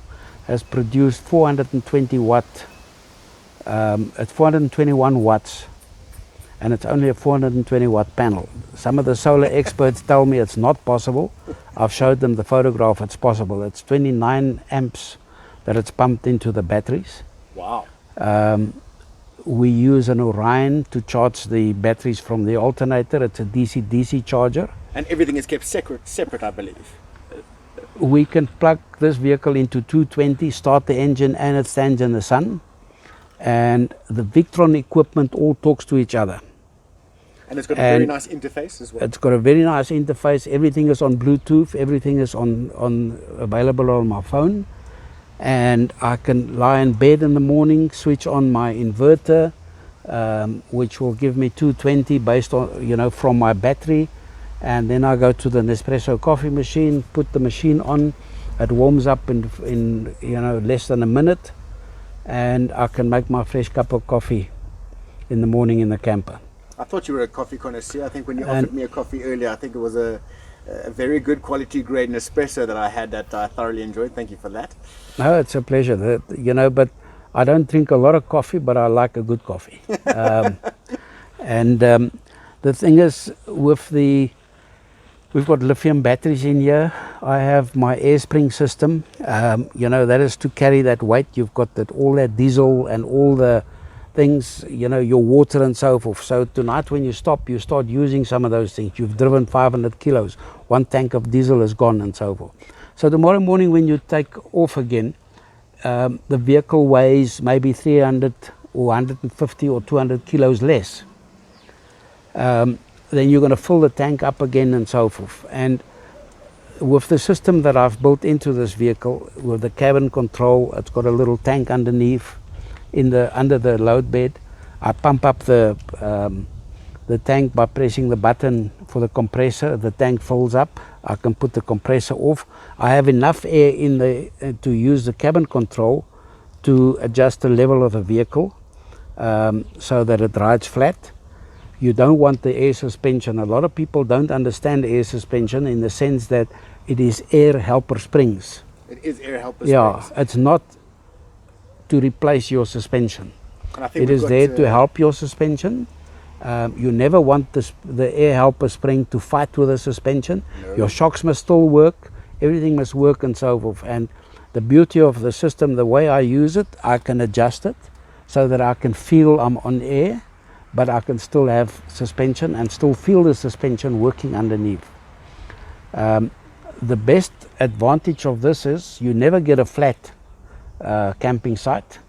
has produced 420 watt. It's 421 watts. And it's only a 420 watt panel. Some of the solar experts tell me it's not possible. I've showed them the photograph, it's possible. It's 29 amps that it's pumped into the batteries. Wow. We use an Orion to charge the batteries from the alternator. It's a DC-DC charger. And everything is kept separate, I believe. We can plug this vehicle into 220, start the engine, and it stands in the sun. And the Victron equipment all talks to each other. And it's got a very nice interface as well. It's got a very nice interface. Everything is on Bluetooth. Everything is available on my phone. And I can lie in bed in the morning, switch on my inverter, which will give me 220 based on, you know, from my battery. And then I go to the Nespresso coffee machine, put the machine on. It warms up in you know, less than a minute. And I can make my fresh cup of coffee in the morning in the camper. I thought you were a coffee connoisseur. I think when you offered me a coffee earlier, I think it was a very good quality grade Nespresso that I had that I thoroughly enjoyed. Thank you for that. No, it's a pleasure. You know, but I don't drink a lot of coffee, but I like a good coffee. And the thing is, we've got lithium batteries in here. I have my air spring system. You know, that is to carry that weight. You've got all that diesel and all the things, you know, your water and so forth. So tonight when you stop, you start using some of those things. You've driven 500 kilos. One tank of diesel is gone and so forth. So tomorrow morning when you take off again, the vehicle weighs maybe 300 or 150 or 200 kilos less. Then you're going to fill the tank up again and so forth. And with the system that I've built into this vehicle, with the cabin control, it's got a little tank underneath, under the load bed. I pump up the tank by pressing the button for the compressor. The tank fills up. I can put the compressor off. I have enough air in to use the cabin control to adjust the level of the vehicle so that it rides flat. You don't want the air suspension. A lot of people don't understand air suspension in the sense that it is air helper springs. It is air helper springs. Yeah, it's not to replace your suspension. It is there to help your suspension. You never want the air helper spring to fight with the suspension. No. Your shocks must still work. Everything must work and so forth. And the beauty of the system, the way I use it, I can adjust it so that I can feel I'm on air, but I can still have suspension and still feel the suspension working underneath. The best advantage of this is you never get a flat camping site.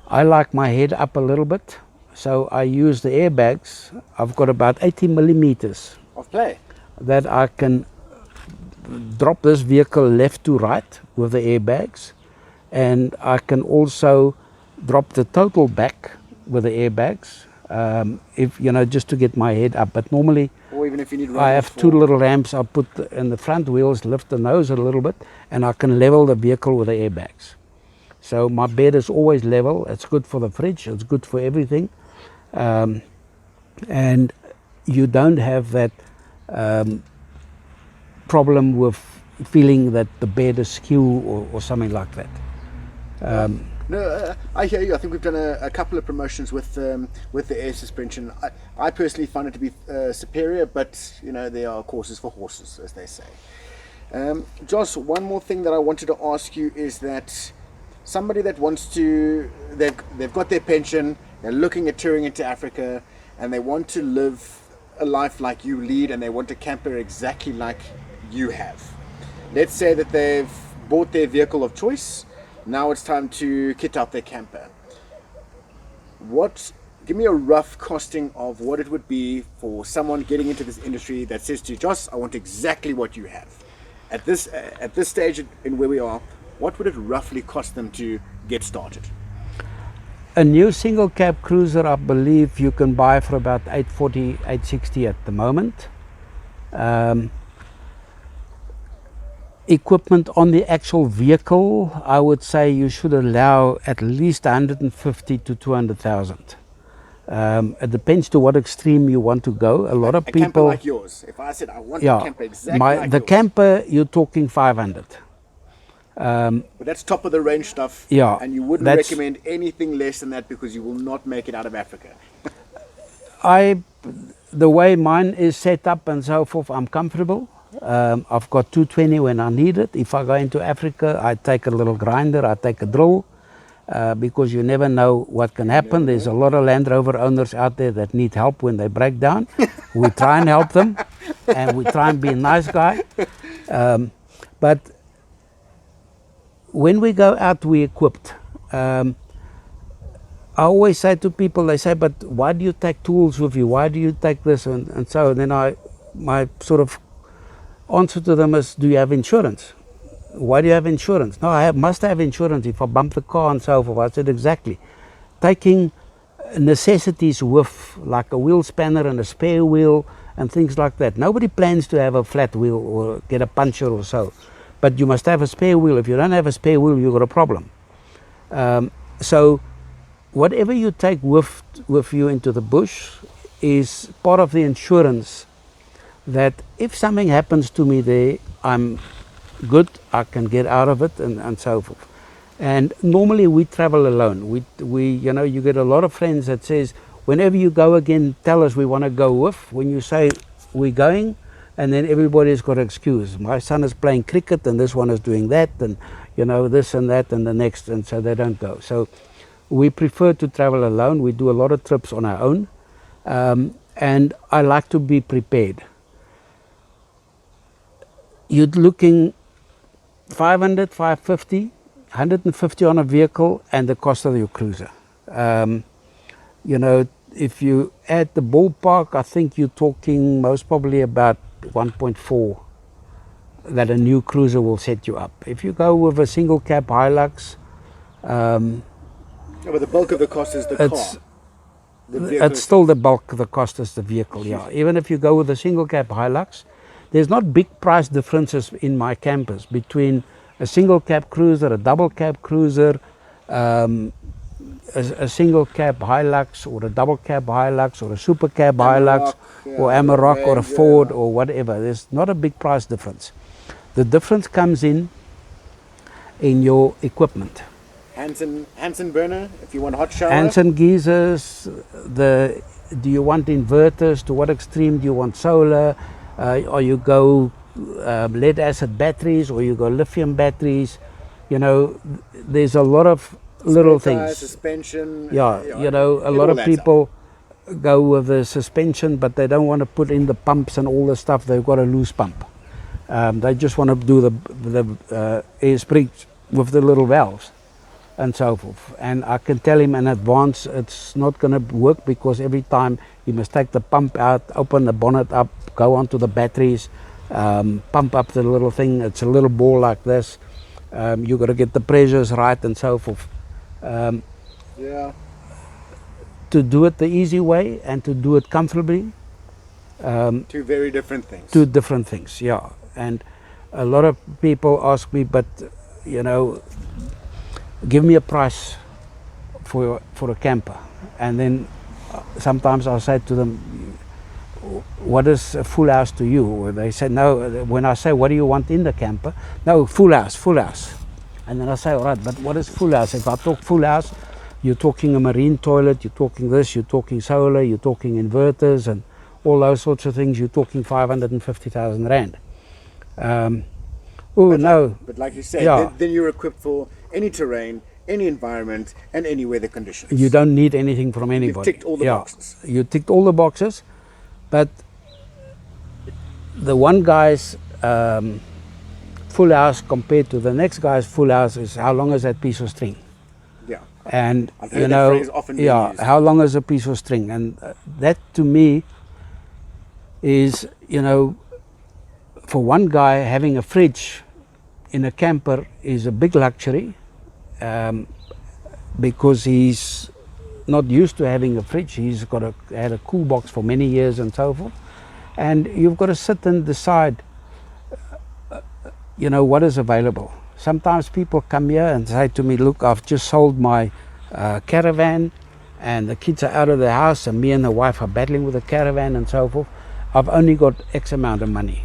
I like my head up a little bit So I use the airbags. I've got about 80 millimeters Of play. that I can drop this vehicle left to right with the airbags, and I can also drop the total back with the airbags, if you know, just to get my head up. But normally Or even if you need I have two little ramps I put in the front wheels, lift the nose a little bit, and I can level the vehicle with the airbags. So my bed is always level. It's good for the fridge, it's good for everything, and you don't have that problem with feeling that the bed is skew or something like that. No, I hear you. I think we've done a couple of promotions with the air suspension. I personally find it to be superior, but you know, there are courses for horses, as they say. Jos, one more thing that I wanted to ask you is that somebody that wants to, they've got their pension, they're looking at touring into Africa, and they want to live a life like you lead, and they want a camper exactly like you have. Let's say that they've bought their vehicle of choice. Now it's time to kit out their camper. Give me a rough costing of what it would be for someone getting into this industry that says to you, Jos, I want exactly what you have. At this stage in where we are, what would it roughly cost them to get started? A new single cab cruiser, I believe you can buy for about 840, 860 at the moment. Equipment on the actual vehicle, I would say you should allow at least 150 to 200,000. It depends to what extreme you want to go. A lot of people. A camper like yours. If I said I want a camper exactly like the yours. camper, you're talking 500. But that's top of the range stuff. Yeah, and you wouldn't recommend anything less than that because you will not make it out of Africa. The way mine is set up and so forth, I'm comfortable. I've got 220 when I need it. If I go into Africa, I take a little grinder, I take a drill, because you never know what can happen. There's a lot of Land Rover owners out there that need help when they break down. We try and help them, and we try and be a nice guy. But when we go out, we're equipped. I always say to people, they say, but why do you take tools with you? Why do you take this? And so then my sort of answer to them is, do you have insurance? Why do you have insurance? No, I must have insurance if I bump the car and so forth. I said, exactly. Taking necessities with, like a wheel spanner and a spare wheel and things like that. Nobody plans to have a flat wheel or get a puncture or so. But you must have a spare wheel. If you don't have a spare wheel, you've got a problem. So whatever you take with you into the bush is part of the insurance, that if something happens to me there, I'm good, I can get out of it and so forth. And normally we travel alone. We you know, you get a lot of friends that says, whenever you go again, tell us, we want to go with. When you say we're going, and then everybody's got an excuse. My son is playing cricket and this one is doing that, and you know, this and that and the next, and so they don't go. So we prefer to travel alone. We do a lot of trips on our own, and I like to be prepared. You're looking 500, 550, 150 on a vehicle and the cost of your cruiser. You know, if you add the ballpark, I think you're talking most probably about 1.4 that a new cruiser will set you up. If you go with a single cab Hilux, but the bulk of the cost is the car. It's still the bulk of the cost is the vehicle, yeah. Even if you go with a single cab Hilux, there's not big price differences in my campers between a single cab cruiser, a double cab cruiser, a single cab Hilux, or a double cab Hilux, or a super cab Hilux, or Amarok, or a Ford, or whatever. There's not a big price difference. The difference comes in your equipment. Hansen burner, if you want hot shower. Hansen geysers. Do you want inverters? To what extreme do you want solar? Or you go lead acid batteries, or you go lithium batteries. You know, there's a lot of little things. Suspension. Yeah, you know, a lot of people go with the suspension, but they don't want to put in the pumps and all the stuff. They've got a loose pump. They just want to do the air springs with the little valves. and so forth. And I can tell him in advance it's not going to work, because every time you must take the pump out, open the bonnet up, go onto the batteries, pump up the little thing. It's a little ball like this. You got to get the pressures right and so forth. Yeah. To do it the easy way and to do it comfortably, Two very different things. two different things. Yeah. And a lot of people ask me, but you know, give me a price for a camper. And then sometimes I'll say to them, what is a full house to you? Or they say, no. When I say, what do you want in the camper? No, full house. And then I say, all right, but what is full house? If I talk full house, you're talking a marine toilet, you're talking this, you're talking solar, you're talking inverters and all those sorts of things. You're talking 550,000 rand. But like you say, Yeah. then you're equipped for any terrain, any environment, and any weather conditions. You don't need anything from anybody. You've ticked all the boxes. You ticked all the boxes, but the one guy's full house compared to the next guy's full house is how long is that piece of string? Yeah. And I've heard that phrase often being used. how long is a piece of string? And that to me is, you know, for one guy having a fridge in a camper is a big luxury, because he's not used to having a fridge. He's had a cool box for many years and so forth. And you've got to sit and decide, you know, what is available. Sometimes people come here and say to me, look, I've just sold my caravan and the kids are out of the house and me and the wife are battling with the caravan and so forth. I've only got X amount of money.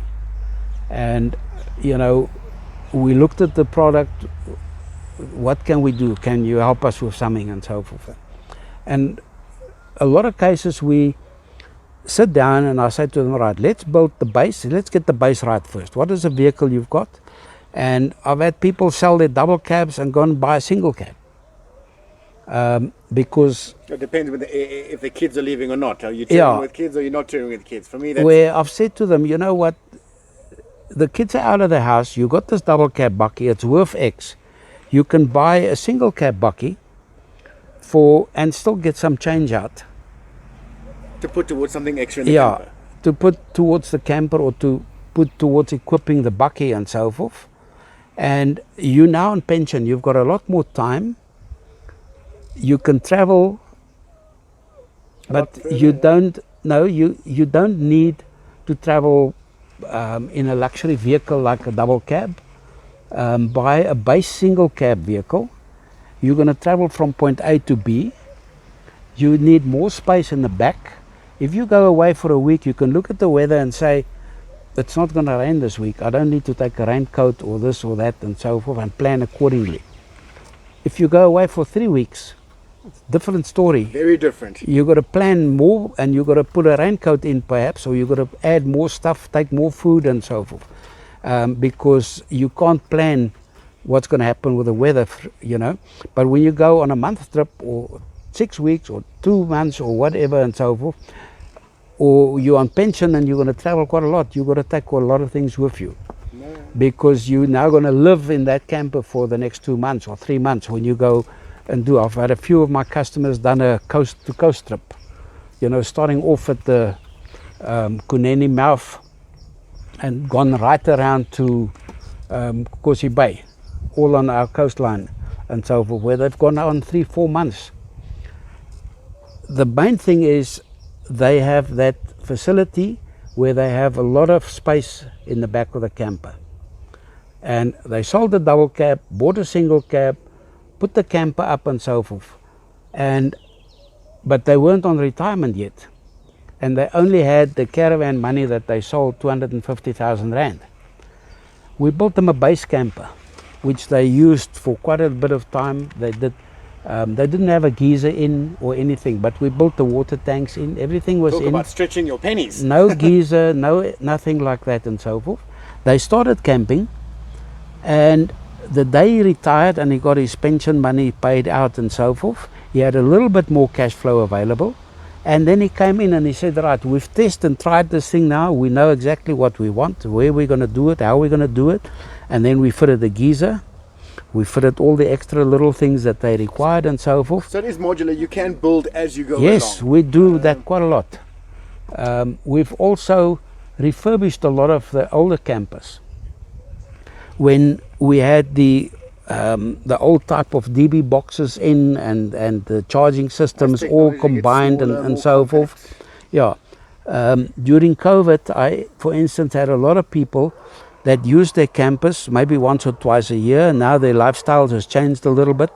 And, you know, we looked at the product. What can we do? Can you help us with something and so forth? And a lot of cases we sit down and I say to them, right, let's build the base. Let's get the base right first. What is the vehicle you've got? And I've had people sell their double cabs and go and buy a single cab. Because it depends if the kids are leaving or not. Are you touring with kids or you're not touring with kids? For me, that's... Where I've said to them, you know what? The kids are out of the house. You got this double cab bakkie. It's worth X. You can buy a single cab bakkie and still get some change out. To put towards something extra in the camper. To put towards the camper or to put towards equipping the bakkie and so forth. And you now on pension, you've got a lot more time. You can travel, but you don't need to travel in a luxury vehicle like a double cab. Buy a base single cab vehicle. You're going to travel from point A to B. You need more space in the back. If you go away for a week, you can look at the weather and say, it's not going to rain this week. I don't need to take a raincoat or this or that and so forth, and plan accordingly. If you go away for 3 weeks, different story. Very different. You got to plan more, and you got to put a raincoat in perhaps, or you got to add more stuff, take more food and so forth, because you can't plan what's going to happen with the weather, you know. But when you go on a month trip or 6 weeks or 2 months or whatever and so forth, or you're on pension and you're going to travel quite a lot, you've got to take a lot of things with you. Because you're now going to live in that camper for the next 2 months or 3 months when you go and do. I've had a few of my customers done a coast to coast trip, you know, starting off at the Kunene mouth and gone right around to Kosi Bay, all on our coastline and so forth, where they've gone on 3-4 months. The main thing is they have that facility where they have a lot of space in the back of the camper. And they sold the double cab, bought a single cab, put the camper up and so forth. But they weren't on retirement yet. And they only had the caravan money that they sold, 250,000 rand. We built them a base camper, which they used for quite a bit of time. They didn't have a geyser in or anything, but we built the water tanks in. Everything was Talk in. about stretching your pennies. No geyser, nothing like that and so forth. They started camping, and the day he retired and he got his pension money paid out and so forth, he had a little bit more cash flow available. And then he came in and he said, right, we've tested and tried this thing now. We know exactly what we want, where we're going to do it, how we're going to do it. And then we fitted the geyser. We fitted all the extra little things that they required and so forth. So it is modular. You can build as you go Yes, along. we do that quite a lot. We've also refurbished a lot of the older campers. When we had the old type of DB boxes in and the charging systems all combined and so forth. Yeah. During COVID, I, for instance, had a lot of people that used their campers maybe once or twice a year. Now their lifestyle has changed a little bit.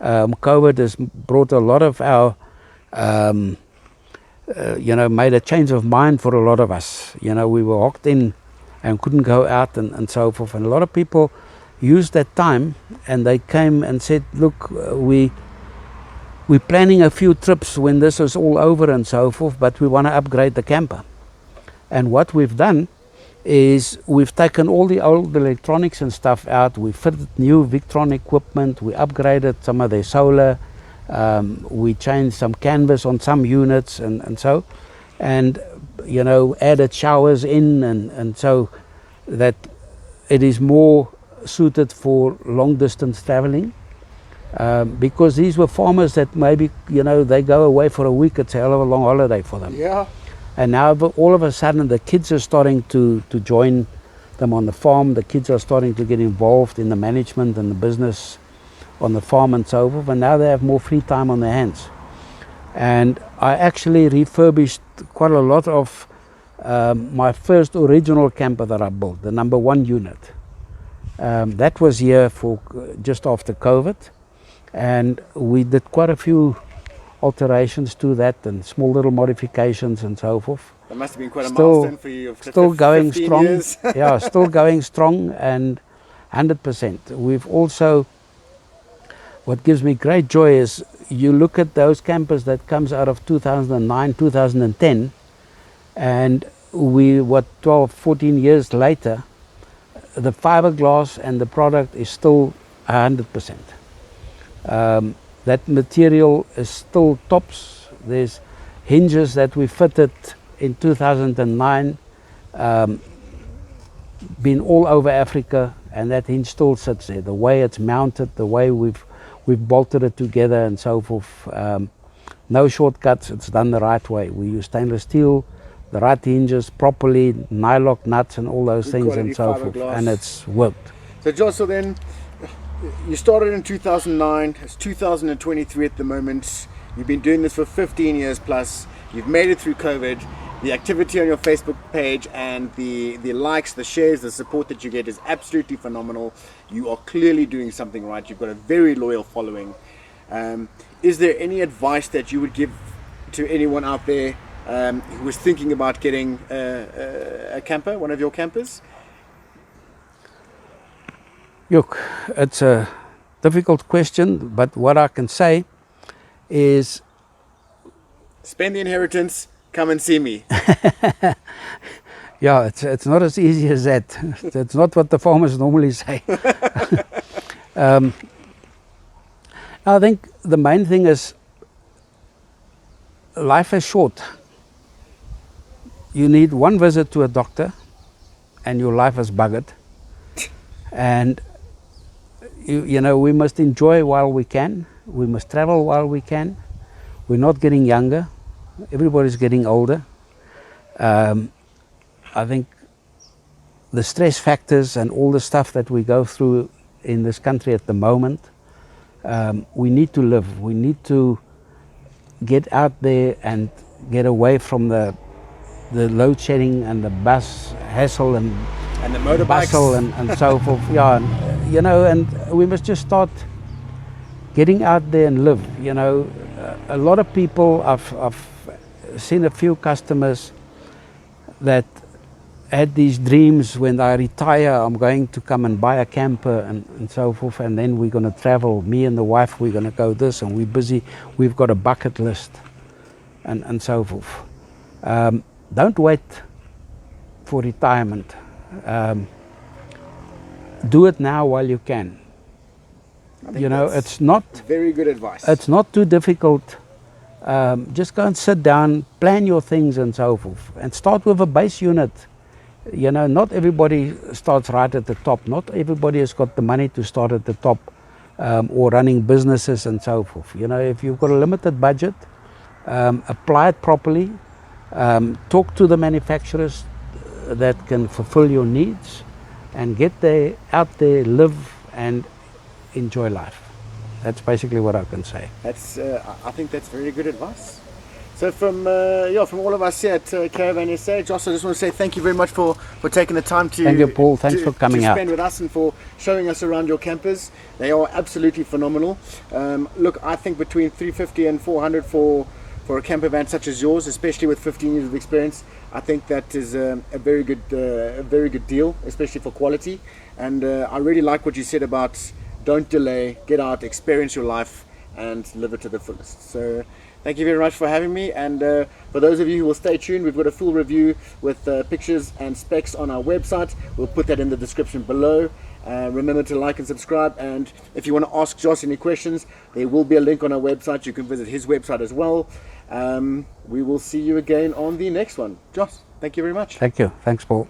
COVID has brought a lot of our, made a change of mind for a lot of us. You know, we were locked in and couldn't go out and so forth. And a lot of people used that time and they came and said, look, we're planning a few trips when this is all over and so forth, but we want to upgrade the camper. And what we've done is we've taken all the old electronics and stuff out. We fitted new Victron equipment. We upgraded some of their solar. We changed some canvas on some units and so, and you know, added showers in and so that it is more suited for long distance traveling. Because these were farmers that maybe, you know, they go away for a week. It's a hell of a long holiday for them. Yeah. And now all of a sudden the kids are starting to join them on the farm. The kids are starting to get involved in the management and the business on the farm and so forth. And now they have more free time on their hands. And I actually refurbished quite a lot of my first original camper that I built, the number 1 unit. That was here for just after COVID. And we did quite a few alterations to that and small little modifications and so forth. That must have been quite a milestone for you. Still going strong. Years. Yeah, still going strong and 100%. We've also, what gives me great joy is you look at those campers that comes out of 2009, 2010, and we, 12, 14 years later, the fiberglass and the product is still 100%. That material is still tops. There's hinges that we fitted in 2009, been all over Africa, and that hinge still sits there. The way it's mounted, the way we've bolted it together and so forth. No shortcuts, it's done the right way. We use stainless steel, the right hinges, properly, nylock nuts and all those things and so forth, and it's worked. So Jos, so then you started in 2009, it's 2023 at the moment. You've been doing this for 15 years plus. You've made it through COVID. The activity on your Facebook page and the likes, the shares, the support that you get is absolutely phenomenal. You are clearly doing something right. You've got a very loyal following. Is there any advice that you would give to anyone out there who was thinking about getting a camper, one of your campers? Look, it's a difficult question, but what I can say is spend the inheritance, come and see me. Yeah, it's not as easy as that. It's not what the farmers normally say. I think the main thing is life is short. You need one visit to a doctor and your life is buggered. And you know, we must enjoy while we can. We must travel while we can. We're not getting younger. Everybody's getting older. I think the stress factors and all the stuff that we go through in this country at the moment, we need to live. We need to get out there and get away from the load shedding and the bus hassle and the motorbikes bustle and so forth. Yeah, and, you know, and we must just start getting out there and live. You know, a lot of people, I've seen a few customers that had these dreams, when I retire I'm going to come and buy a camper and so forth, and then we're going to travel, me and the wife, we're going to go this, and we're busy, we've got a bucket list and so forth. Don't wait for retirement. Do it now while you can. You know, it's not very good advice. It's not too difficult. Just go and sit down, plan your things and so forth, and start with a base unit. you know, not everybody starts right at the top. Not everybody has got the money to start at the top, or running businesses and so forth. You know, if you've got a limited budget, apply it properly. Talk to the manufacturers that can fulfill your needs, and get there, out there, live and enjoy life. That's basically what I can say. That's I think that's very good advice. So from all of us here at CaravanSA, Jos, I just want to say thank you very much for taking the time to. Thank you, Paul. Thanks for coming to out. spend with us and for showing us around your campers. They are absolutely phenomenal. Look, I think between 350 and 400 for a camper van such as yours, especially with 15 years of experience, I think that is a very good deal, especially for quality. And I really like what you said about don't delay, get out, experience your life, and live it to the fullest. So thank you very much for having me. And for those of you who will stay tuned, we've got a full review with pictures and specs on our website. We'll put that in the description below. Remember to like and subscribe, and if you want to ask Jos any questions, there will be a link on our website. You can visit his website as well. We will see you again on the next one. Jos, thank you very much. Thank you. Thanks, Paul.